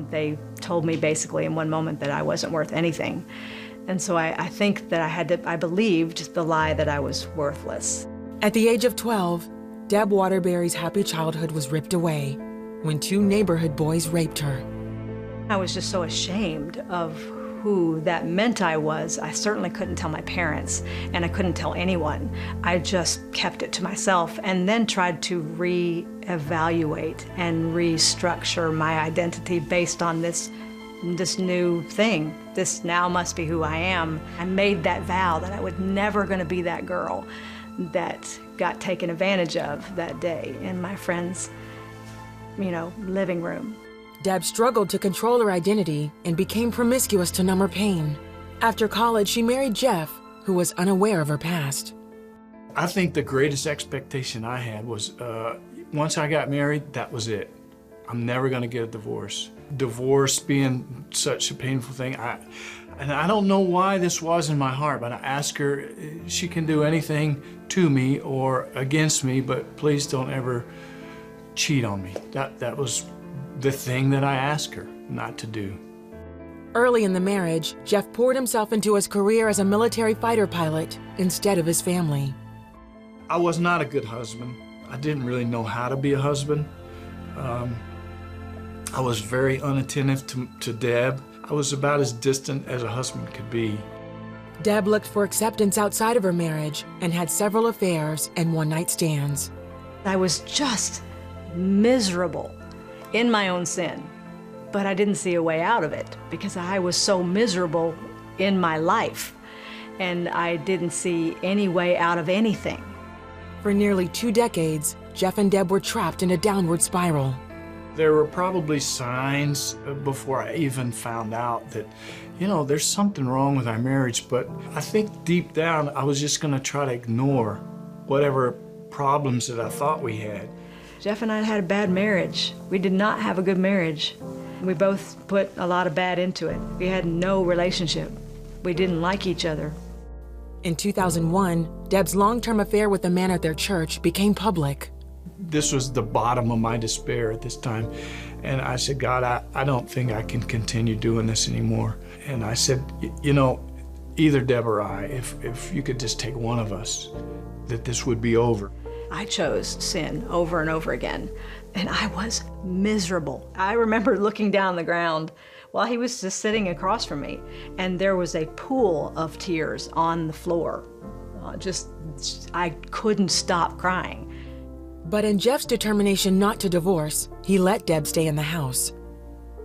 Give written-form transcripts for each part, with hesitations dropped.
They told me basically in one moment that I wasn't worth anything. And so I think that I believed the lie that I was worthless. At the age of 12, Deb Waterbury's happy childhood was ripped away when 2 neighborhood boys raped her. I was just so ashamed of who that meant I was. I certainly couldn't tell my parents, and I couldn't tell anyone. I just kept it to myself and then tried to reevaluate and restructure my identity based on this new thing. This now must be who I am. I made that vow that I was never going to be that girl that got taken advantage of that day in my friend's, living room. Deb struggled to control her identity and became promiscuous to numb her pain. After college, she married Jeff, who was unaware of her past. I think the greatest expectation I had was once I got married, that was it. I'm never going to get a divorce. Divorce being such a painful thing, and I don't know why this was in my heart, but I asked her, she can do anything to me or against me, but please don't ever cheat on me. That was the thing that I asked her not to do. Early in the marriage, Jeff poured himself into his career as a military fighter pilot instead of his family. I was not a good husband. I didn't really know how to be a husband. I was very unattentive to Deb. I was about as distant as a husband could be. Deb looked for acceptance outside of her marriage and had several affairs and one-night stands. I was just miserable in my own sin, but I didn't see a way out of it because I was so miserable in my life, and I didn't see any way out of anything. For nearly 2 decades, Jeff and Deb were trapped in a downward spiral. There were probably signs before I even found out that, there's something wrong with our marriage, but I think deep down I was just going to try to ignore whatever problems that I thought we had. Jeff and I had a bad marriage. We did not have a good marriage. We both put a lot of bad into it. We had no relationship. We didn't like each other. In 2001, Deb's long-term affair with a man at their church became public. This was the bottom of my despair at this time. And I said, God, I don't think I can continue doing this anymore. And I said, either Deb or I, if you could just take one of us, that this would be over. I chose sin over and over again, and I was miserable. I remember looking down the ground while he was just sitting across from me, and there was a pool of tears on the floor. I couldn't stop crying. But in Jeff's determination not to divorce, he let Deb stay in the house.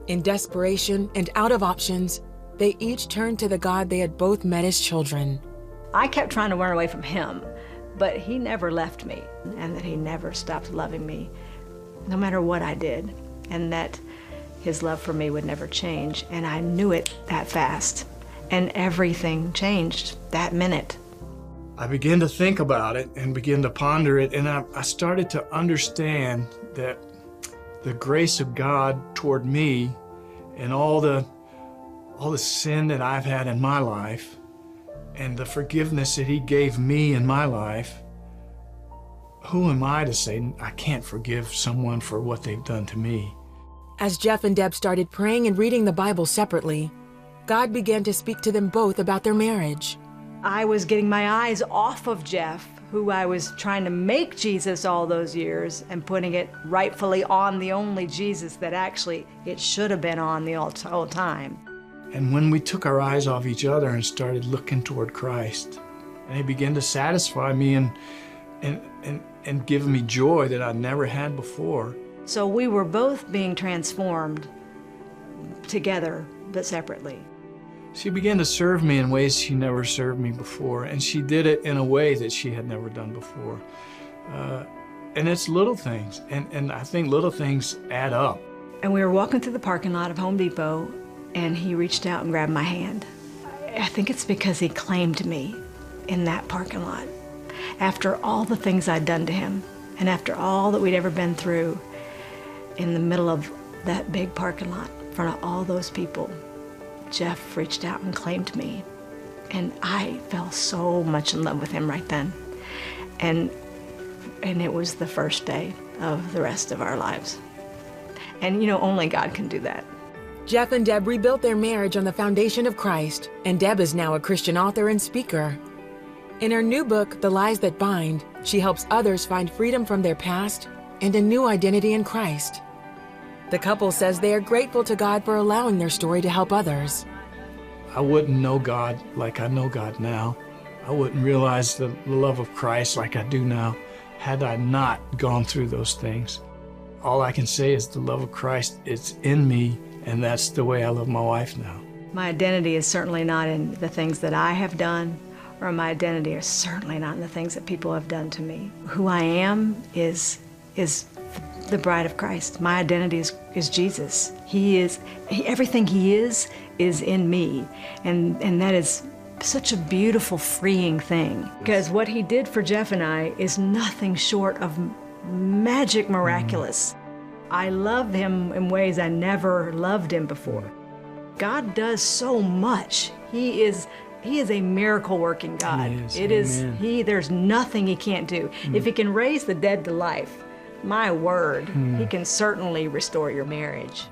In desperation and out of options, they each turned to the God they had both met as children. I kept trying to run away from him, but he never left me, and that he never stopped loving me, no matter what I did, and that his love for me would never change. And I knew it that fast, and everything changed that minute. I began to think about it and began to ponder it, and I started to understand that the grace of God toward me and all the sin that I've had in my life and the forgiveness that he gave me in my life, who am I to say I can't forgive someone for what they've done to me? As Jeff and Deb started praying and reading the Bible separately, God began to speak to them both about their marriage. I was getting my eyes off of Jeff, who I was trying to make Jesus all those years, and putting it rightfully on the only Jesus that actually it should have been on the whole time. And when we took our eyes off each other and started looking toward Christ, and he began to satisfy me and give me joy that I never had before. So we were both being transformed together, but separately. She began to serve me in ways she never served me before, and she did it in a way that she had never done before. And it's little things, and I think little things add up. And we were walking through the parking lot of Home Depot, and he reached out and grabbed my hand. I think it's because he claimed me in that parking lot. After all the things I'd done to him, and after all that we'd ever been through, in the middle of that big parking lot, in front of all those people, Jeff reached out and claimed me. And I fell so much in love with him right then. And it was the first day of the rest of our lives. And only God can do that. Jeff and Deb rebuilt their marriage on the foundation of Christ, and Deb is now a Christian author and speaker. In her new book, The Lies That Bind, she helps others find freedom from their past and a new identity in Christ. The couple says they are grateful to God for allowing their story to help others. I wouldn't know God like I know God now. I wouldn't realize the love of Christ like I do now had I not gone through those things. All I can say is the love of Christ is in me, and that's the way I love my wife now. My identity is certainly not in the things that I have done, or my identity is certainly not in the things that people have done to me. Who I am is the bride of Christ. My identity is Jesus. Everything he is in me, and that is such a beautiful, freeing thing. Because what he did for Jeff and I is nothing short of magic, miraculous. I love him in ways I never loved him before. God does so much. He is a miracle-working God. There's nothing he can't do. If he can raise the dead to life, my word, he can certainly restore your marriage.